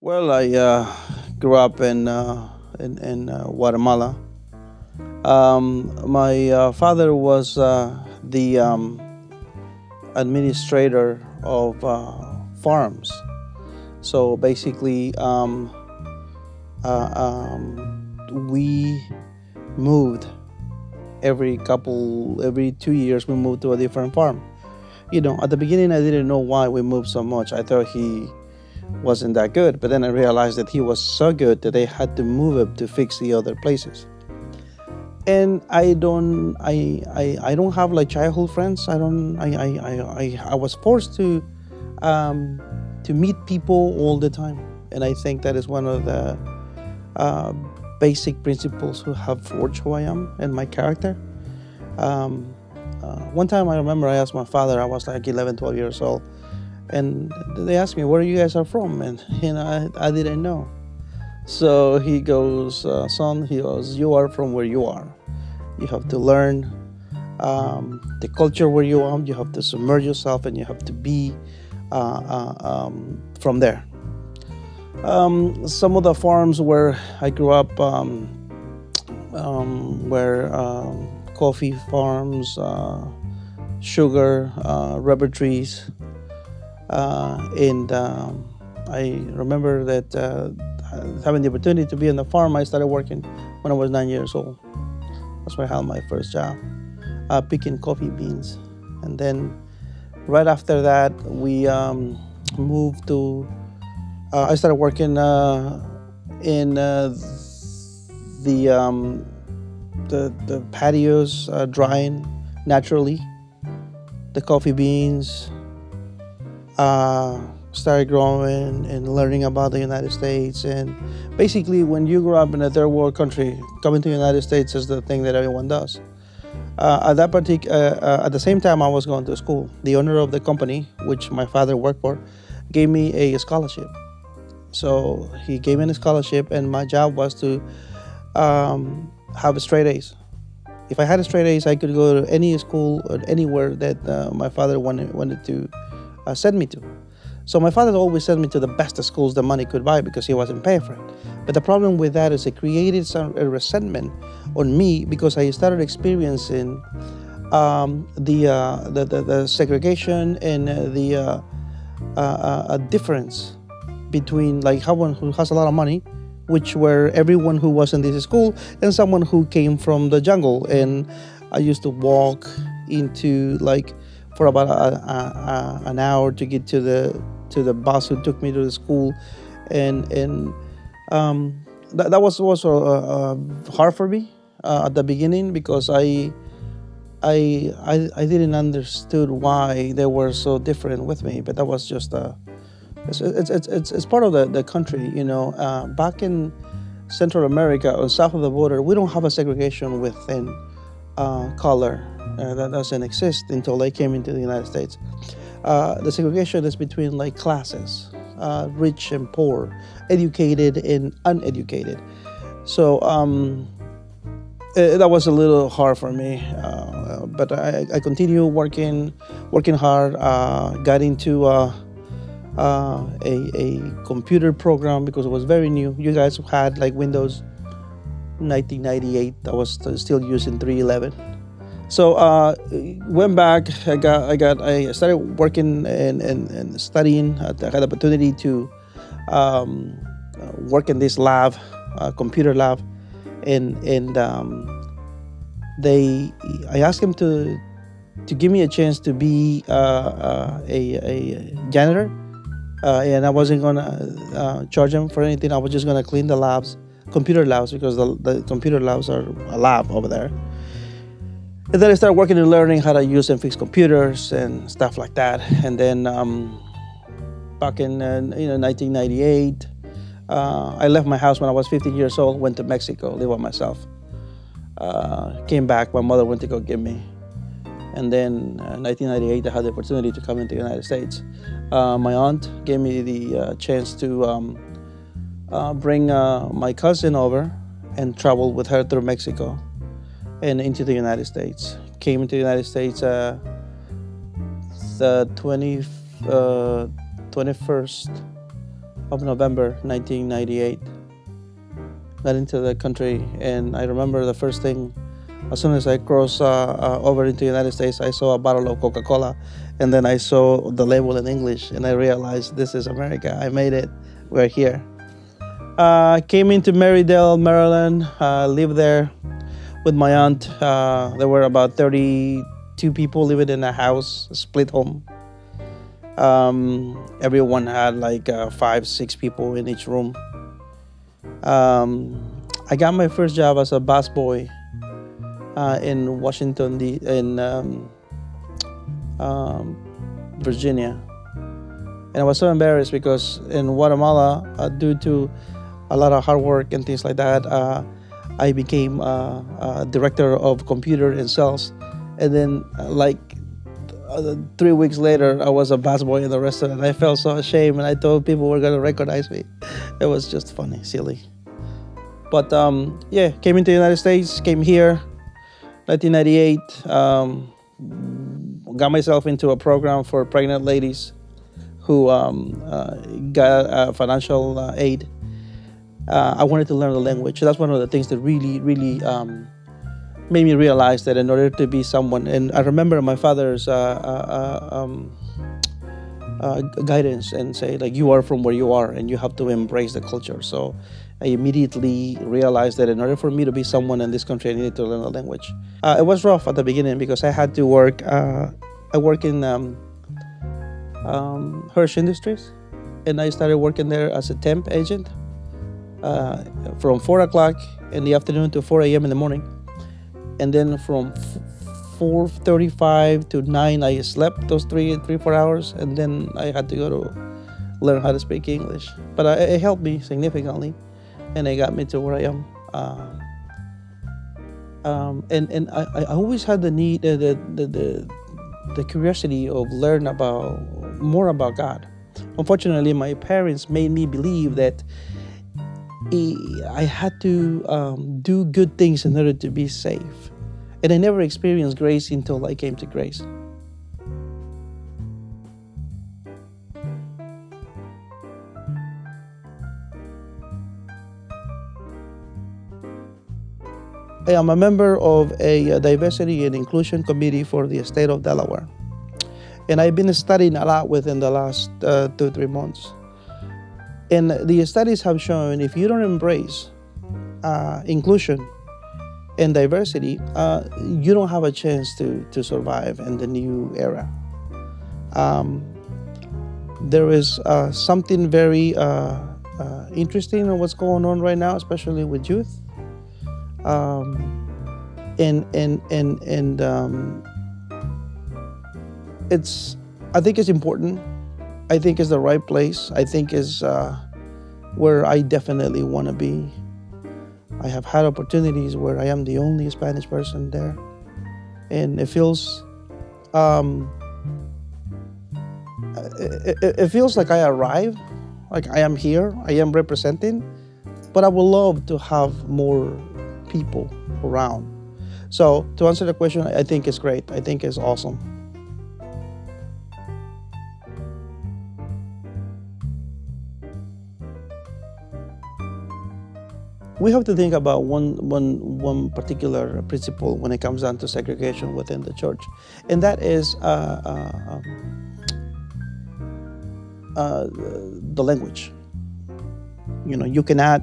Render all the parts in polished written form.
Well, I grew up in Guatemala. My father was the administrator of farms. So basically, we moved every 2 years. We moved to a different farm. At the beginning, I didn't know why we moved so much. I thought he wasn't that good, but then I realized that he was so good that they had to move him to fix the other places. And I don't have like childhood friends. I don't I was forced um, to meet people all the time, and I think that is one of the uh, basic principles who have forged who I am and my character. Um, One time I remember I asked my father. I was like 11, 12 years old, and they asked me where you guys are from, and I didn't know. So he goes, son, he goes, you are from where you are. You have to learn the culture where you are. You have to submerge yourself, and you have to be from there. Some of the farms where I grew up were coffee farms, sugar, rubber trees, and I remember that having the opportunity to be on the farm. I started working when I was 9 years old. That's where I had my first job, picking coffee beans. And then right after that, we moved to. I started working in the, the patios, drying naturally the coffee beans. Started growing and learning about the United States. And basically, when you grow up in a third world country, coming to the United States is the thing that everyone does. At the same time, I was going to school. The owner of the company, which my father worked for, gave me a scholarship. So he gave me a scholarship, and my job was to have straight A's. If I had a straight A's, I could go to any school or anywhere that my father wanted to send me to. So my father always sent me to the best schools the money could buy because he wasn't paying for it. But the problem with that is it created a resentment on me because I started experiencing the segregation and a difference between like someone who has a lot of money, which were everyone who was in this school, and someone who came from the jungle. And I used to walk into like for about an hour to get to the bus who took me to the school, and that was also hard for me at the beginning because I didn't understood why they were so different with me, but that was just it's part of the country, back in Central America or south of the border, we don't have a segregation within color. That doesn't exist until they came into the United States. The segregation is between like classes, rich and poor, educated and uneducated. So that was a little hard for me, but I continue working hard. Got into a computer program because it was very new. You guys had like Windows 1998. I was still using 3.11. So went back. I started working and studying. I had the opportunity to work in this lab, computer lab, and they I asked him to give me a chance to be a janitor, and I wasn't gonna charge him for anything. I was just gonna clean the labs, computer labs, because the computer labs are a lab over there. And then I started working and learning how to use and fix computers and stuff like that. And then back in 1998, I left my house when I was 15 years old. Went to Mexico, live by myself. Came back. My mother went to go get me. And then 1998, I had the opportunity to come into the United States. My aunt gave me the chance to bring my cousin over and travel with her through Mexico and into the United States. Came into the United States the 21st of November 1998. Got into the country, and I remember the first thing, as soon as I crossed over into the United States, I saw a bottle of Coca-Cola, and then I saw the label in English, and I realized this is America. I made it. We're here. Came into Marydale, Maryland. Lived there with my aunt. There were about 32 people living in a house, a split home. Everyone had like 5, 6 people in each room. I got my first job as a busboy in Washington, Virginia. And I was so embarrassed because in Guatemala, due to a lot of hard work and things like that, I became a director of computer and sales. And then 3 weeks later, I was a busboy in the restaurant. I felt so ashamed, and I thought people were going to recognize me. It was just funny, silly. But came into the United States, came here, 1998. Got myself into a program for pregnant ladies who got financial aid. I wanted to learn the language. That's one of the things that really, really made me realize that in order to be someone, and I remember my father's guidance and say, like, you are from where you are and you have to embrace the culture. So I immediately realized that in order for me to be someone in this country, I needed to learn the language. It was rough at the beginning because I had to work. I work in Hirsch Industries, and I started working there as a temp agent from 4 o'clock in the afternoon to 4 a.m. in the morning. And then from 4:35 to 9, I slept those 3-4 hours, and then I had to go to learn how to speak English. But it helped me significantly, and it got me to where I am. And I always had the need, the curiosity of learn more about God. Unfortunately, my parents made me believe that I had to do good things in order to be safe. And I never experienced grace until I came to grace. I am a member of a diversity and inclusion committee for the state of Delaware. And I've been studying a lot within the last 2-3 months. And the studies have shown if you don't embrace inclusion and diversity, you don't have a chance to survive in the new era. There is something very interesting in what's going on right now, especially with youth. I think it's important. I think it's the right place. I think is where I definitely want to be. I have had opportunities where I am the only Spanish person there, and it feels it feels like I arrived, like I am here, I am representing, but I would love to have more people around. So to answer the question, I think it's great. I think it's awesome. We have to think about one particular principle when it comes down to segregation within the church, and that is the language. You cannot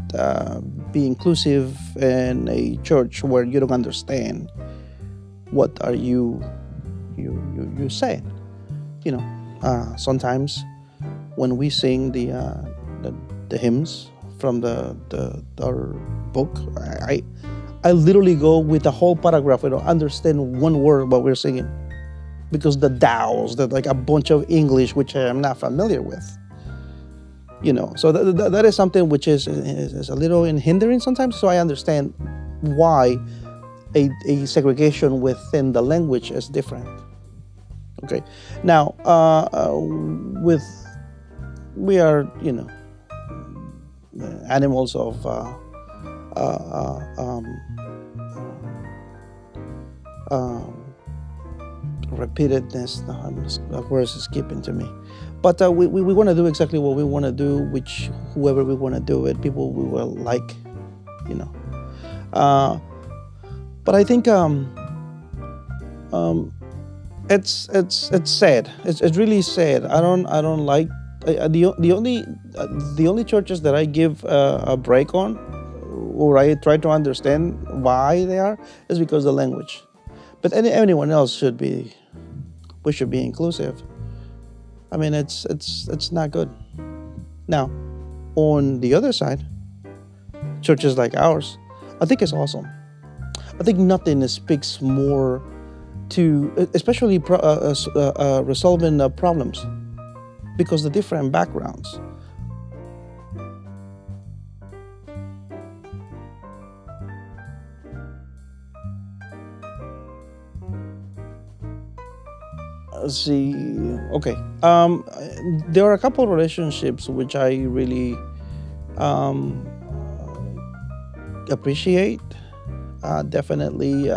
be inclusive in a church where you don't understand what are you saying. Sometimes when we sing the hymns from our book, I literally go with the whole paragraph. I don't understand one word what we're singing because the thous, that like a bunch of English which I am not familiar with. So that is something which is a little hindering sometimes. So I understand why a segregation within the language is different. Okay, now we are animals of repeatedness. The word is escaping to me, But we want to do exactly what we want to do, which whoever we want to do it, people we will like, you know. Uh, but I think it's sad. It's really sad. I don't like the only churches that I give a break on, or I try to understand why they are, is because of the language. But anyone else should be. We should be inclusive. I mean, it's not good. Now, on the other side, churches like ours, I think it's awesome. I think nothing speaks more to, especially resolving problems, because the different backgrounds. See, okay. There are a couple of relationships which I really um, appreciate. Definitely,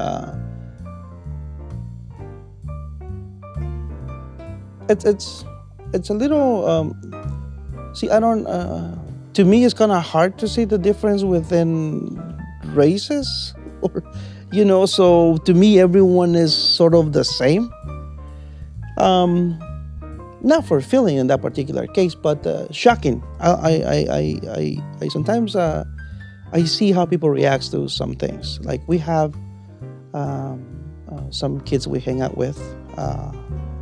it's a little. See, I don't. To me, it's kind of hard to see the difference within races, or So to me, everyone is sort of the same. Um, Not for feeling in that particular case, but shocking. I sometimes I see how people react to some things. Like we have um, some kids we hang out with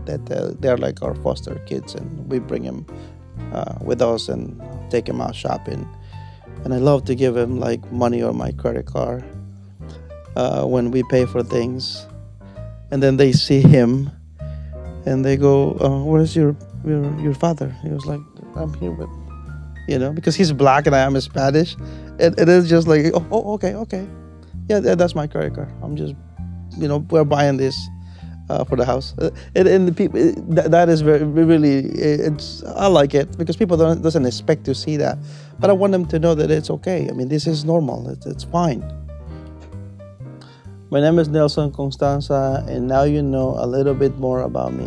that they're like our foster kids, and we bring them with us and take them out shopping. And I love to give them like money or my credit card when we pay for things, and then they see him. And they go, "Where's your father?" He was like, "I'm here with," because he's black and I am Spanish. It is just like, "Oh, okay, yeah, that's my credit card. I'm just, we're buying this for the house." And the people that is very really, I like it because people doesn't expect to see that, but I want them to know that it's okay. I mean, this is normal. It's fine. My name is Nelson Constanza, and now you know a little bit more about me.